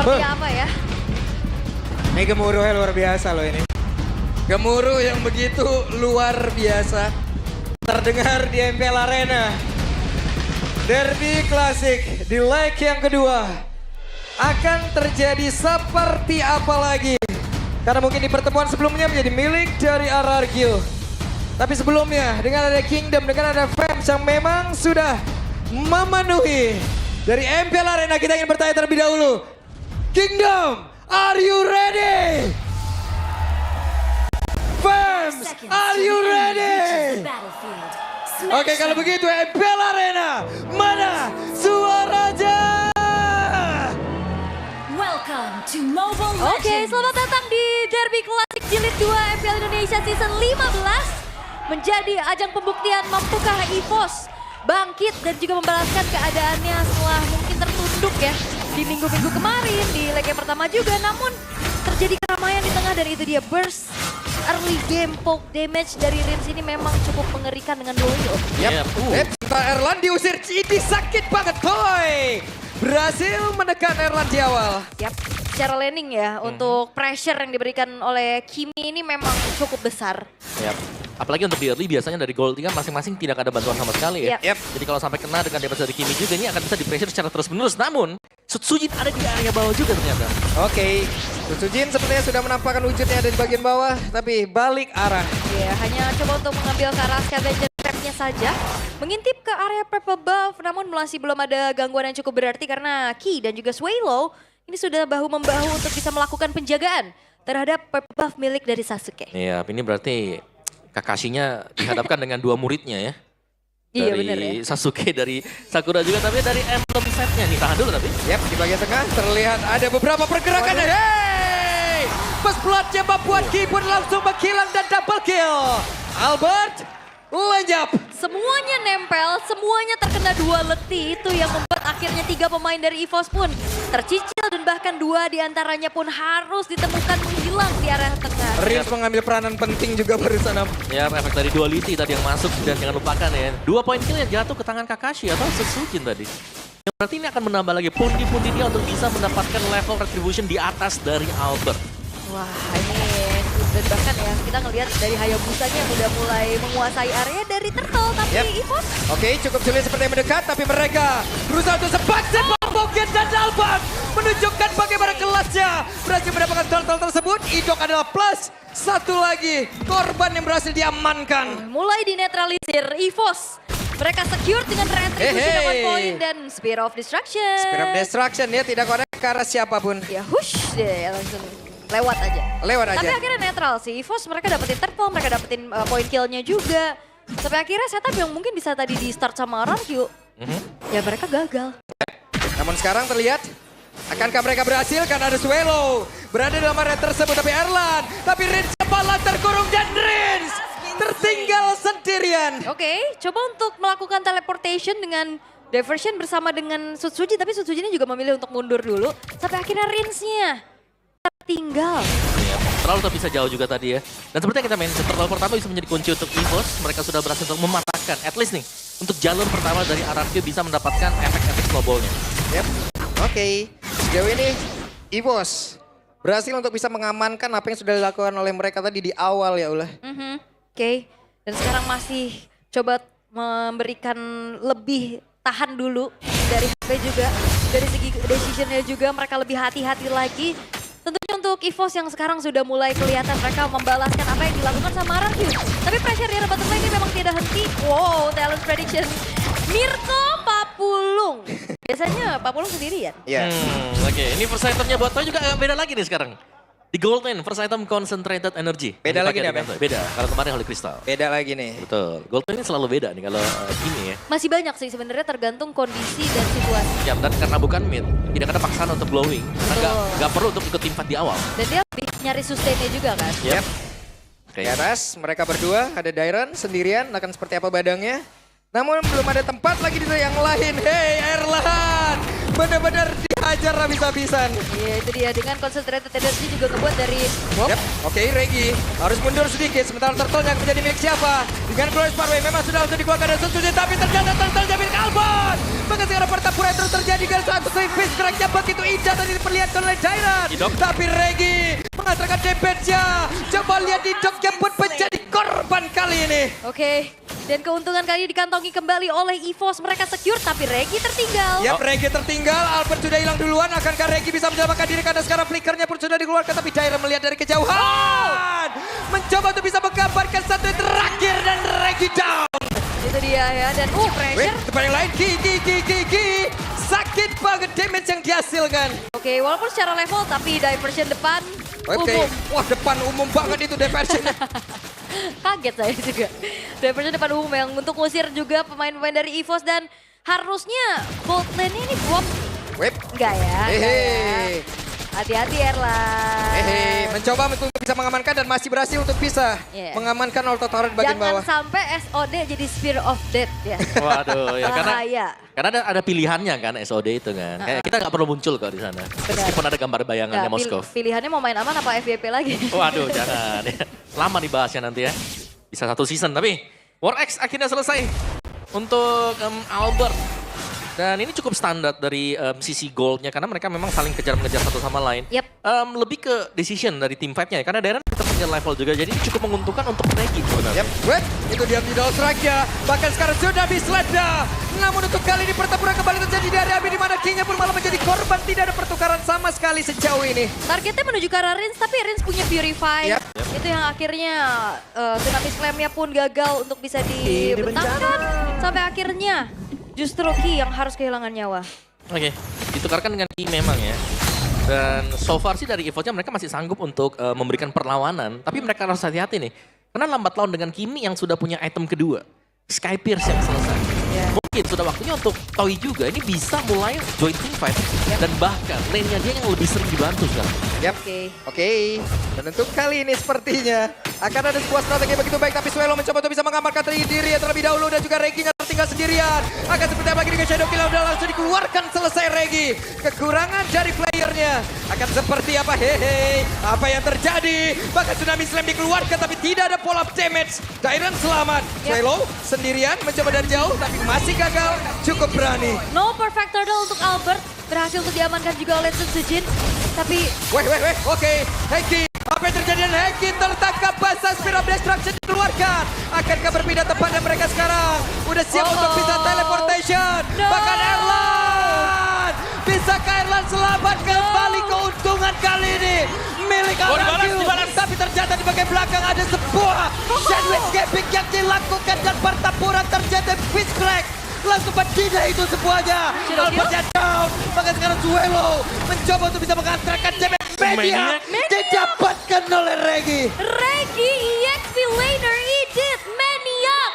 seperti apa ya. Ini gemuruhnya luar biasa loh ini. Gemuruh yang begitu luar biasa. Terdengar di MPL Arena. Derby klasik di leg yang kedua. Akan terjadi seperti apa lagi? Karena mungkin di pertemuan sebelumnya menjadi milik dari RRQ. Tapi sebelumnya dengan ada Kingdom, dengan ada Fams yang memang sudah memenuhi. Dari MPL Arena kita ingin bertanya terlebih dahulu. Kingdom, are you ready? Fams, are you ready? Oke, kalau begitu MPL Arena, mana suaranya? Welcome to Mobile Legends. Oke, selamat datang di Derby Klasik Jilid 2 MPL Indonesia Season 15. Menjadi ajang pembuktian mampukah EVOS bangkit dan juga membalaskan keadaannya setelah mungkin tertunduk ya di minggu-minggu kemarin, di leg yang pertama juga. Namun terjadi keramaian di tengah dan itu dia burst early game poke damage dari Rins ini memang cukup mengerikan dengan Doyo. Yap, Cinta Erlan diusir, ini sakit banget boy. Berhasil menekan Erlan di awal. Yap, secara landing ya untuk pressure yang diberikan oleh Kimi ini memang cukup besar. Yap. Apalagi untuk di early biasanya dari Gold kan masing-masing tidak ada bantuan sama sekali ya. Yap. Jadi kalau sampai kena dengan damage dari Kimi juga ini akan bisa di pressure secara terus menerus. Namun Sutsujin ada di area bawah juga ternyata. Oke, Sutsujin sepertinya sudah menampakkan wujudnya ada di bagian bawah, tapi balik arah. Ya, hanya coba untuk mengambil ke arah scavenger trap-nya saja. Mengintip ke area purple buff, namun masih belum ada gangguan yang cukup berarti karena Ki dan juga Swallow ini sudah bahu-membahu untuk bisa melakukan penjagaan terhadap purple buff milik dari Sasuke. Iya, ini berarti Kakashinya dihadapkan dengan dua muridnya ya. Iya Dari bener ya. Sasuke, dari Sakura juga, tapi dari emblem setnya nih. Tahan dulu tapi. Yap, di bagian tengah terlihat ada beberapa pergerakan. Hey! First blood-nya membuat Ki pun langsung menghilang dan double kill. Albert lenyap. Semuanya nempel, semuanya terkena dua letih. Itu yang membuat akhirnya 3 pemain dari EVOS pun tercicil dan bahkan 2 diantaranya pun harus ditemukan menghilang di area tengah. Rins mengambil peranan penting juga barusan. Ya, efek dari duality tadi yang masuk dan jangan lupakan ya. 2 poin kill yang jatuh ke tangan Kakashi atau Sutsujin tadi. Yang berarti ini akan menambah lagi pundi-pundi dia untuk bisa mendapatkan level retribution di atas dari Albert. Wah ini dan bahkan ya kita ngelihat dari Hayabusanya yang udah mulai menguasai area dari Turtle tapi EVOS. Oke, cukup sulit seperti yang mendekat, tapi mereka berusaha untuk sepakat Pocket dan Albert menunjukkan bagaimana kelasnya. Berhasil mendapatkan turtle tersebut, Idok adalah plus. Satu lagi korban yang berhasil diamankan. Mulai dinetralisir EVOS. Mereka secure dengan retribution 1 point dan Spear of Destruction. Spear of Destruction ya, tidak connect ke arah siapapun. Ya hush deh langsung lewat aja. Lewat aja. Tapi akhirnya netral sih. EVOS mereka dapetin turtle, mereka dapetin point kill-nya juga. Sampai akhirnya setup yang mungkin bisa tadi di start sama RRQ. Ya mereka gagal. Namun sekarang terlihat, akankah mereka berhasil? Karena ada Swallow berada dalam area tersebut. Tapi Erlan, tapi Rins kepala terkurung dan Rins tertinggal sendirian. Oke, coba untuk melakukan teleportation dengan diversion bersama dengan Sutsujin. Tapi Sutsujin juga memilih untuk mundur dulu. Sampai akhirnya Rinsnya tertinggal. Ya, terlalu tak bisa jauh juga tadi ya. Dan seperti yang kita main, turtle pertama bisa menjadi kunci untuk EVOS. Mereka sudah berhasil untuk mematahkan, at least nih, untuk jalur pertama dari RRQ bisa mendapatkan efek-efek snowball-nya. Yep. Oke, sejauh ini EVOS berhasil untuk bisa mengamankan apa yang sudah dilakukan oleh mereka tadi di awal ya ulah. Oke, dan sekarang masih coba memberikan lebih tahan dulu dari HP juga. Dari segi decisionnya juga mereka lebih hati-hati lagi. Tentunya untuk EVOS yang sekarang sudah mulai kelihatan mereka membalaskan apa yang dilakukan sama RRQ. Tapi pressure di arah bottom lane ini memang tidak henti. Wow, talent prediction. Mirko Papulung. Biasanya Papulung sendirian. Iya. Oke, ini first itemnya buat Toy juga agak beda lagi nih sekarang. Di Gold Lane, first item Concentrated Energy. Beda Yang lagi dipakai nih, di Toy. Beda, kalau kemarin Holy Crystal. Beda lagi nih. Betul, Gold Lane ini selalu beda nih kalau ini ya. Masih banyak sih sebenarnya tergantung kondisi dan situasi. Ya, dan karena bukan mid, tidak ada paksaan untuk glowing. Karena Betul. nggak perlu untuk ikut tim fight di awal. Dan dia lebih nyari sustainnya juga kan. Yep. Di atas mereka berdua, ada Dairon sendirian, akan seperti apa badangnya. Namun belum ada tempat lagi di yang lain. Hey Erlan, benar-benar dihajar habis-habisan. Iya itu dia, dengan concentrated energy juga ngebuat dari Bob. Yap, oke Regi harus mundur sedikit sementara turtle-nya menjadi milik siapa? Dengan Glorious Parway memang sudah langsung dikeluarkan dari Sujin tapi ternyata turtle-nya milik Albon. Maka sekarang pertempuran terus terjadi dengan satu Fish Crack-nya begitu indah tadi diperlihatkan oleh Jairan. Tapi Regi mengatakan damage-nya. Coba lihat Idoknya pun menjadi korban kali ini. Oke, dan keuntungan kali ini dikantongi kembali oleh EVOS. Mereka secure tapi Regi tertinggal. Yap, Regi tertinggal. Albert sudah hilang duluan. Akankah Regi bisa menyelamatkan diri karena sekarang flickernya pun sudah dikeluarkan. Tapi Jairan melihat dari kejauhan. Mencoba untuk bisa menggambarkan satu yang terakhir dan Regi down. Itu dia ya, dan Wait, pressure. depan yang lain. Gi. Sakit banget damage yang dihasilkan. Oke, walaupun secara level tapi diversion depan Oke, umum. wah depan umum banget itu diversion. Kaget saya juga. Diversion depan umum yang untuk ngusir juga pemain-pemain dari EVOS dan harusnya bold lane ini Bob. Wait, Enggak ya, enggak ya. hehe. Hati-hati Erlan. Mencoba untuk bisa mengamankan dan masih berhasil untuk bisa Yeah. mengamankan auto turret bagian Jangan bawah. sampai SOD jadi Spear of Death ya. Waduh, ya Bahaya. karena ada pilihannya kan SOD itu kan. Kayak kita nggak perlu muncul kok di sana. Meskipun ada gambar bayangannya Nggak, Moskov. Pilihannya mau main aman apa FVP lagi? Waduh, jangan. Lama dibahasnya nanti ya. Bisa 1 season tapi War X akhirnya selesai untuk Albert. Dan ini cukup standar dari sisi goldnya karena mereka memang saling kejar-mengejar satu sama lain. Yep. Lebih ke decision dari tim fight-nya ya, karena Darren tetap punya level juga. Jadi ini cukup menguntungkan untuk Regi sebenarnya. Yap, wait, itu dia middle strike-nya. Bahkan sekarang sudah Bisleda. Namun untuk kali ini pertempuran kembali terjadi dari Abi di mana King-nya pun malah menjadi korban. Tidak ada pertukaran sama sekali sejauh ini. Targetnya menuju ke arah Rins, tapi Rins punya Purify. Yap. Itu yang akhirnya Tsunami Slam-nya pun gagal untuk bisa dibentangkan. Sampai akhirnya justru Ki yang harus kehilangan nyawa. Oke, ditukarkan dengan Ki memang ya. Dan so far sih dari EVOS-nya mereka masih sanggup untuk memberikan perlawanan. Tapi mereka harus hati-hati nih. Karena lambat laun dengan Kimi yang sudah punya item kedua. Sky Pierce yang selesai. Yeah. Mungkin sudah waktunya untuk Toy juga. Ini bisa mulai join team fight. Dan bahkan lane-nya dia yang lebih sering dibantu sekarang. Yap, oke. Dan untuk kali ini sepertinya akan ada sebuah strategi begitu baik. Tapi Suelo mencoba untuk bisa mengamankan diri terlebih dahulu. Dan juga Regi-nya tertinggal sendirian. Akan seperti apa lagi dengan Shadow Kill udah langsung dikeluarkan selesai Regi. Kekurangan dari playernya. Akan seperti apa? Hehe. Apa yang terjadi? Bahkan Tsunami Slam dikeluarkan tapi tidak ada follow up damage. Dairan selamat. Suelo sendirian mencoba dari jauh tapi masih gagal. Cukup berani. No perfect turtle untuk Albert. Berhasil untuk diamankan juga oleh Sun Sujin. Tapi Weh, oke. Heki, apa yang terjadi dengan Heki tertangkap basah Spear of Destruction dikeluarkan. Akankah berpindah tempat dan mereka sekarang udah siap untuk bisa teleportation. No. Bahkan Erlan. Bisakah Erlan selamat kembali keuntungan kali ini. Milik Aranju. Tapi ternyata di bagian belakang ada sebuah sandwich gaping yang dilakukan dan pertempuran terjadi Fish Crack. Langsung betina itu semuanya. Albertnya down. Maka sekarang Suelo mencoba untuk bisa mengantarkan damage media. Didapatkan oleh Regi. Regi EXP laner Edith Maniac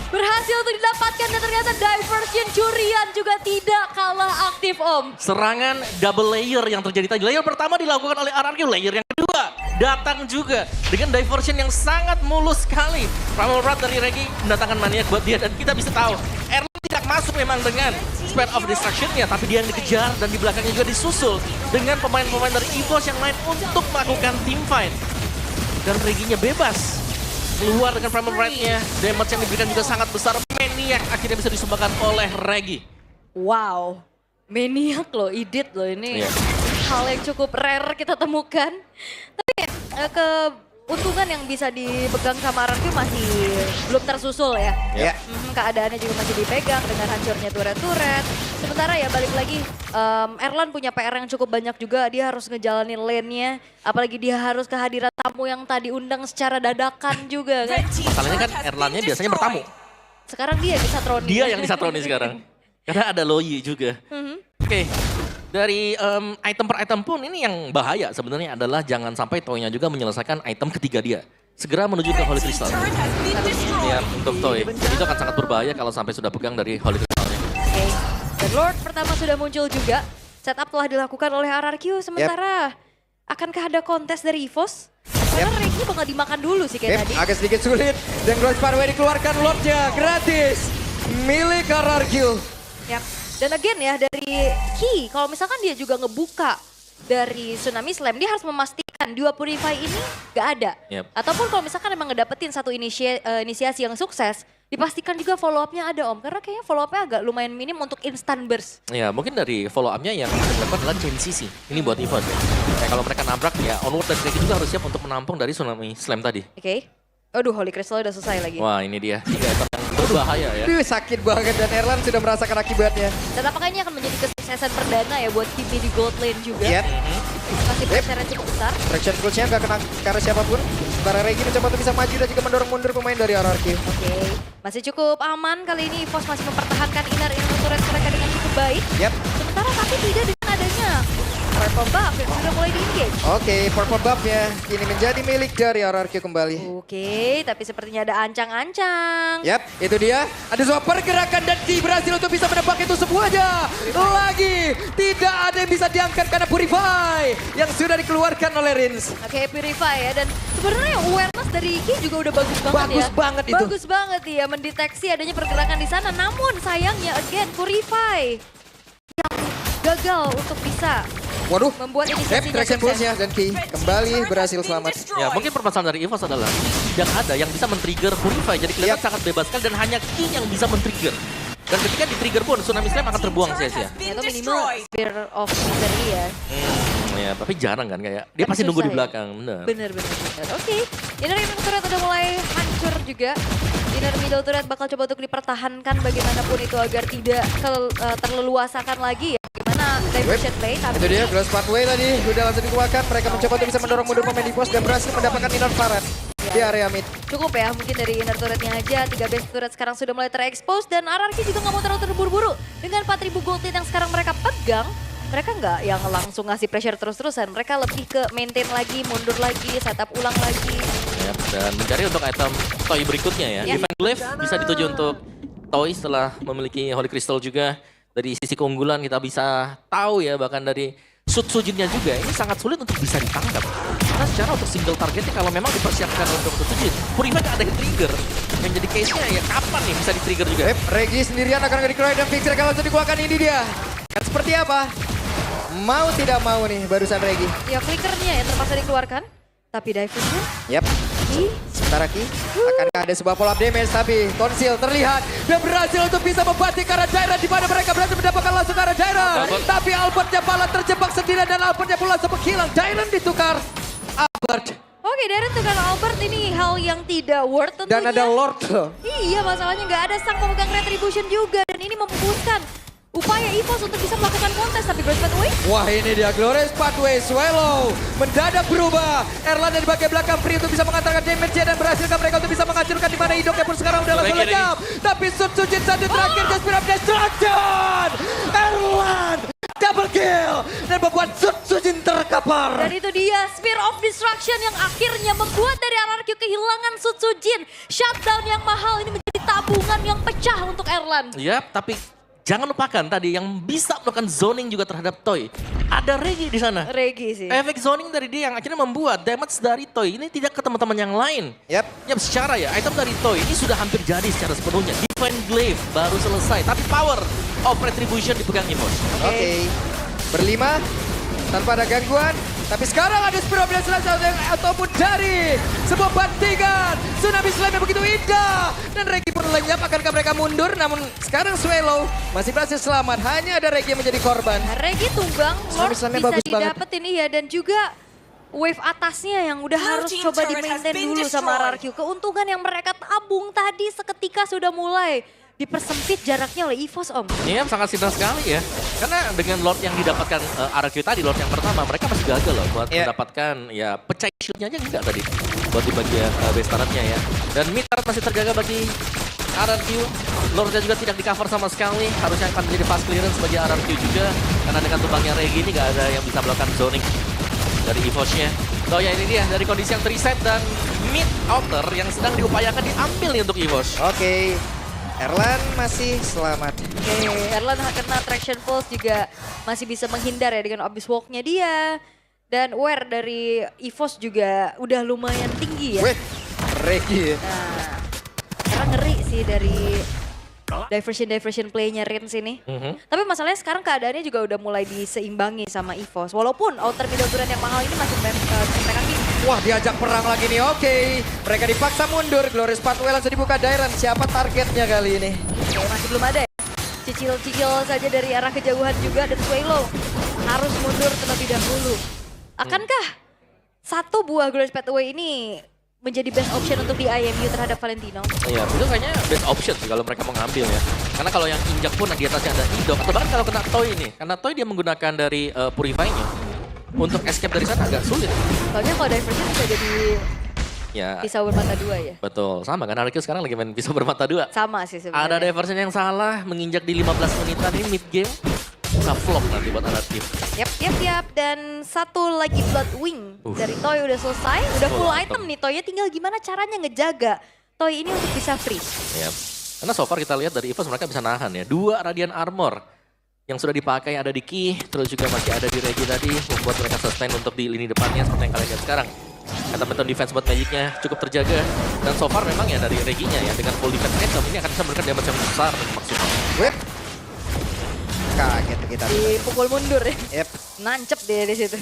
berhasil untuk didapatkan dan ternyata diversion curian juga tidak kalah aktif Om. Serangan double layer yang terjadi tadi. Layer pertama dilakukan oleh RRQ, layer yang kedua datang juga dengan diversion yang sangat mulus sekali. Primal Wrath dari Regi mendatangkan maniak buat dia dan kita bisa tahu Erlan tidak masuk memang dengan Spear of Destruction-nya, tapi dia yang dikejar dan di belakangnya juga disusul dengan pemain-pemain dari EVOS yang lain untuk melakukan team fight. Dan Regi-nya bebas. Keluar dengan Primal Wrath-nya, damage yang diberikan juga sangat besar. Maniac akhirnya bisa disumbangkan oleh Regi. Wow, Maniac loh, Edith loh ini. Iya. Hal yang cukup rare kita temukan. Tapi keuntungan yang bisa dipegang sama Ranky masih belum tersusul ya. Ya. Keadaannya juga masih dipegang dengan hancurnya turret-turret. Sementara ya balik lagi, Erlan punya PR yang cukup banyak juga. Dia harus ngejalanin lane-nya. Apalagi dia harus kehadiran tamu yang tadi undang secara dadakan juga kan. Masalahnya kan Erlannya biasanya bertamu. Sekarang dia yang disatroni. Dia yang disatroni sekarang. Karena ada Loyi juga. Oke. Dari item per item pun ini yang bahaya sebenarnya adalah jangan sampai Toy-nya juga menyelesaikan item ketiga dia. Segera menuju ke Holy Crystal. Ya, untuk Toy. Itu akan sangat berbahaya kalau sampai sudah pegang dari Holy Crystal-nya. Oke. Dan Lord pertama sudah muncul juga. Setup telah dilakukan oleh RRQ. Sementara akankah ada kontes dari EVOS? Karena Regi bakal dimakan dulu sih kayak tadi. Agak sedikit sulit. Dan Glorious Parway dikeluarkan Lordnya gratis. Milik RRQ. Yap. Dan again ya dari Key, kalau misalkan dia juga ngebuka dari Tsunami Slam, dia harus memastikan dua Purify ini gak ada. Yep. Ataupun kalau misalkan emang ngedapetin satu inisiasi yang sukses, dipastikan juga follow up-nya ada Om. Karena kayaknya follow up-nya agak lumayan minim untuk instant burst. Ya mungkin dari follow up-nya yang dilakukan adalah chain CC. Ini buat Evos ya. Kayak kalau mereka nabrak ya onward dan Regi juga harus siap untuk menampung dari Tsunami Slam tadi. Oke. Aduh, Holy Crystal udah selesai lagi. Wah ini dia, 3 item yang berbahaya ya. Aduh, sakit banget dan Erlan sudah merasakan akibatnya. Dan apakah ini akan menjadi kesuksesan perdana ya buat Kimi di gold lane juga. Yep. Masih pressure cukup besar. Traction pulse-nya gak kena karena siapapun. Sementara Regi mencoba untuk bisa maju dan juga mendorong mundur pemain dari RRQ. Oke, masih cukup aman kali ini. EVOS masih mempertahankan inner turret mereka dengan cukup baik. Yap. Sementara tapi tidak dengan adanya purple buff yang sudah mulai di-engage. Oke, purple buff-nya kini menjadi milik dari RRQ kembali. Oke, tapi sepertinya ada ancang-ancang. Yap, itu dia. Ada sebuah pergerakan dan Ki berhasil untuk bisa menebak itu semuanya. Lagi, tidak ada yang bisa diangkat karena Purify yang sudah dikeluarkan oleh Rins. Oke, Purify ya. Dan sebenarnya awareness dari Ki juga udah bagus banget ya. Bagus banget itu. Bagus banget ya mendeteksi adanya pergerakan di sana. Namun sayangnya again Purify yang gagal untuk bisa Waduh, membuat Yap, inisiasinya traction sukses. pulse-nya dan Ki kembali berhasil selamat. Ya mungkin permasalahan dari EVOS adalah tidak ada yang bisa men-trigger Purify. Jadi kelihatan Yap. sangat bebas sekali dan hanya Ki yang bisa men-trigger. Dan ketika di-trigger pun Tsunami Slam akan terbuang sia-sia. Itu minimal Sphere of Victory ya. Ya tapi jarang kan kayak dia pasti nunggu di susah ya. belakang. Bener. Bener. Oke, inner turret udah mulai hancur juga. Inner middle turret bakal coba untuk dipertahankan bagaimanapun itu agar tidak terleluasakan lagi ya. Gimana diversion play tapi Itu dia, Glass Pathway tadi udah langsung dikeluarkan. Mereka mencoba untuk bisa mendorong mundur pemain di pos dan berhasil mendapatkan inner turret di area mid. cukup ya mungkin dari inner turretnya aja. 3 base turret sekarang sudah mulai terekspos dan RRQ juga nggak mau terlalu terburu-buru. Dengan 4.000 gold lead yang sekarang mereka pegang, mereka nggak yang langsung ngasih pressure terus-terusan. Mereka lebih ke maintain lagi, mundur lagi, setup ulang lagi. Ya, dan mencari untuk item toy berikutnya ya. Ya. Divine Glaive bisa dituju untuk toy setelah memiliki Holy Crystal juga. Dari sisi keunggulan kita bisa tahu ya bahkan dari Sutsujinnya juga ini sangat sulit untuk bisa ditangkap. Karena secara untuk single targetnya kalau memang dipersiapkan untuk Sutsujin, Purify gak ada yang trigger. Yang jadi case-nya ya kapan nih bisa di-trigger juga. Regi sendirian akan nge-decry dan Fixer kalau langsung dikeluarkan ini dia. Dan seperti apa? Mau tidak mau nih barusan Regi. Ya flickernya yang terpaksa dikeluarkan. Tapi divingnya, Yap. Sementara Ki, akankah ada sebuah follow up damage tapi Konsil terlihat dan berhasil untuk bisa membanting ke arah Jairan di mana mereka berhasil mendapatkan langsung ke arah Jairan. Albert. Tapi Albertnya malah terjebak sendirian dan Albertnya pula sempat hilang. Jairan ditukar. Albert. oke Darren tukar Albert ini hal yang tidak worth tentunya. Dan ada Lord. Iya masalahnya nggak ada sang pemegang retribution juga. Dan ini memupuskan upaya EVOS untuk bisa melakukan kontes. Tapi Grace Pathway Wah ini dia Glorious Pathway. Swallow mendadak berubah. Erlan dari bagian belakang free untuk bisa mengantarkan damage dan berhasilkan mereka untuk bisa menghancurkan di mana hidupnya pun sekarang udah langsung Kiri. lenyap. Tapi Sutsujin satu terakhir ke Spirit of Destruction. Erlan double kill dan membuat Sutsujin terkapar. Dan itu dia Spear of Destruction yang akhirnya membuat dari RRQ kehilangan Sutsujin. Shutdown yang mahal ini menjadi tabungan yang pecah untuk Erlan. Ya, tapi jangan lupakan tadi yang bisa melakukan zoning juga terhadap Toy. Ada Regi di sana. Regi sih. Efek zoning dari dia yang akhirnya membuat damage dari Toy ini tidak ke teman-teman yang lain. Yap. Yap, secara ya, item dari Toy ini sudah hampir jadi secara sepenuhnya. Divine Glaive baru selesai, tapi power of retribution dipegang EVOS. Oke. Berlima tanpa ada gangguan. Tapi sekarang ada Spirit of Destruction ataupun dari sebuah bantingan. Tsunami Slam yang begitu indah. Dan Regi pun lenyap, akankah mereka mundur? Namun sekarang Swallow masih berhasil selamat. Hanya ada Regi yang menjadi korban. Regi tumbang, Lord Islamnya bisa bagus banget. didapetin iya. Dan juga wave atasnya yang udah harus team coba turret di-maintain has been dulu sama destroyed. RRQ. Keuntungan yang mereka tabung tadi seketika sudah mulai dipersempit jaraknya oleh EVOS Om. Iya, sangat sinar sekali ya. Karena dengan Lord yang didapatkan RQ tadi, Lord yang pertama, mereka masih gagal loh buat Iya. mendapatkan ya pecah shieldnya aja enggak tadi. Buat di bagian base turretnya ya. Dan mid turret masih terjaga bagi RRQ. Lordnya juga tidak di cover sama sekali. Harusnya akan menjadi fast clearance bagi RRQ juga. Karena dengan tumbangnya Regi ini nggak ada yang bisa melakukan zoning dari EVOS-nya. So ya ini dia dari kondisi yang reset dan mid outer yang sedang diupayakan diambil nih untuk EVOS. Oke. Erlan masih selamat. Oke, Erlan kena traction pulse juga masih bisa menghindar ya dengan Abyss Walk-nya dia. Dan wear dari EVOS juga udah lumayan tinggi ya. Wih, Regi. Nah, karena ngeri sih dari diversion playnya Rins ini. Tapi masalahnya sekarang keadaannya juga udah mulai diseimbangi sama EVOS. Walaupun outer middle duran yang mahal ini masih mereka Wah, diajak perang lagi nih. Oke, mereka dipaksa mundur. Glorious Pathway langsung dibuka Dairon. Siapa targetnya kali ini? Oke, masih belum ada ya. Cicil-cicil saja dari arah kejauhan juga dan Swallow harus mundur terlebih dahulu. Akankah satu buah Glorious Pathway ini menjadi best option untuk di IMU terhadap Valentino? Iya, itu kayaknya best option sih kalau mereka mau ngambil ya. Karena kalau yang injak pun di atasnya ada Idok. Atau bahkan kalau kena Toy ini. Karena Toy dia menggunakan dari Purify-nya. Untuk escape dari sana agak sulit. Soalnya kalau diversion bisa jadi Ya, pisau bermata dua ya. betul. Sama kan Arkiu sekarang lagi main pisau bermata dua. Sama sih sebenarnya. Ada diversion yang salah, menginjak di 15 menitan ini mid game. Bisa flop nanti buat Arkiu. Yap. Dan satu lagi Bloodwing dari Toy udah selesai. Udah full item nih Toynya, tinggal gimana caranya ngejaga Toy ini untuk bisa freeze. Yap. Karena so far kita lihat dari EVOS mereka bisa nahan ya. 2 Radiant Armor yang sudah dipakai ada di Ki, terus juga masih ada di Regi tadi, membuat mereka sustain untuk di lini depannya seperti yang kalian lihat sekarang. Kata beton defense buat Magicnya cukup terjaga, dan so far memang ya dari Reginya ya, dengan full defense item ini akan bisa memberikan damage yang besar dan maksimal. Whip. Kaget kita. Dipukul mundur ya. Yep. Nancep deh di situ.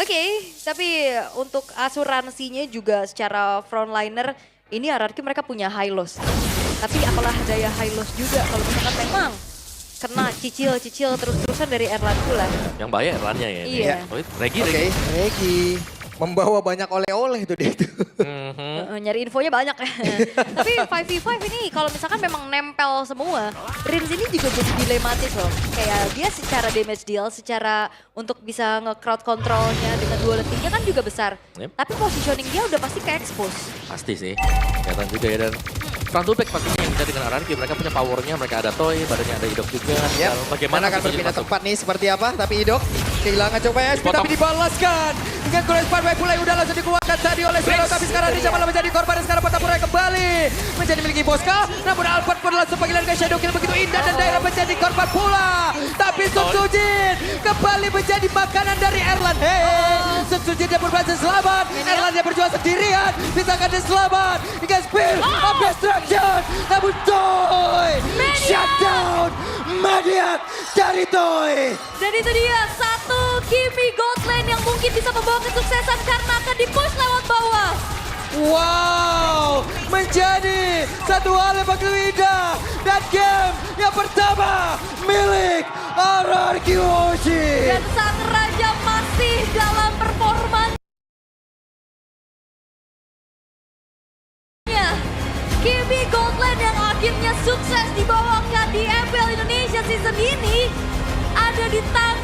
Oke, tapi untuk asuransinya juga secara frontliner ini RRQ mereka punya high loss. Tapi apalah daya high loss juga kalau misalkan memang kena cicil terus-terusan dari Erlan pula. Yang bahaya Erlannya ya. ini. Iya. Oh, Regi. Oke, Regi. Membawa banyak oleh-oleh tuh dia tuh. Nyari infonya banyak ya. Tapi 5v5 ini kalau misalkan memang nempel semua, Rins ini juga jadi dilematis loh. Kayak dia secara damage deal, secara untuk bisa nge-crowd controlnya dengan duality-nya kan juga besar. Yep. Tapi positioning dia udah pasti ke-expose. Pasti sih. Kelihatan juga ya, dan front to back pastinya yang bisa dengan RRQ. Mereka punya powernya, mereka ada Toy, badannya ada Idok juga. Yep. Dan bagaimana akan posisinya berpindah masuk. tempat nih seperti apa, tapi Idok kehilangan coba ya, Dipotong. tapi dibalaskan. Dengan Glorious Pathway mulai udah langsung dikeluarkan tadi oleh Swallow, tapi sekarang Ninja malah menjadi korban dan sekarang Pertempuran kembali menjadi milik Boska. Namun Alphard pun langsung panggilan ke Shadow Kill begitu indah dan daerah menjadi korban pula. Tapi Sun Sujin kembali menjadi makanan dari Erlan. Hey, Sun Sujin dia berhasil selamat. Erlan dia berjuang sendirian, pisahkan dia selamat. Hingga spill of destruction. Namun Toy shutdown Maniac dari Toy. Dan itu dia satu Kimi Godland yang mungkin bisa membawa kesuksesan karena akan di-push lewat bawah. Wow, menjadi satu hal yang begitu indah. Dan game yang pertama milik RRQ Oshi. Dan sang raja masih dalam performanya. Kimi Godland yang akhirnya sukses dibawakan di MPL Indonesia season ini ada di tangan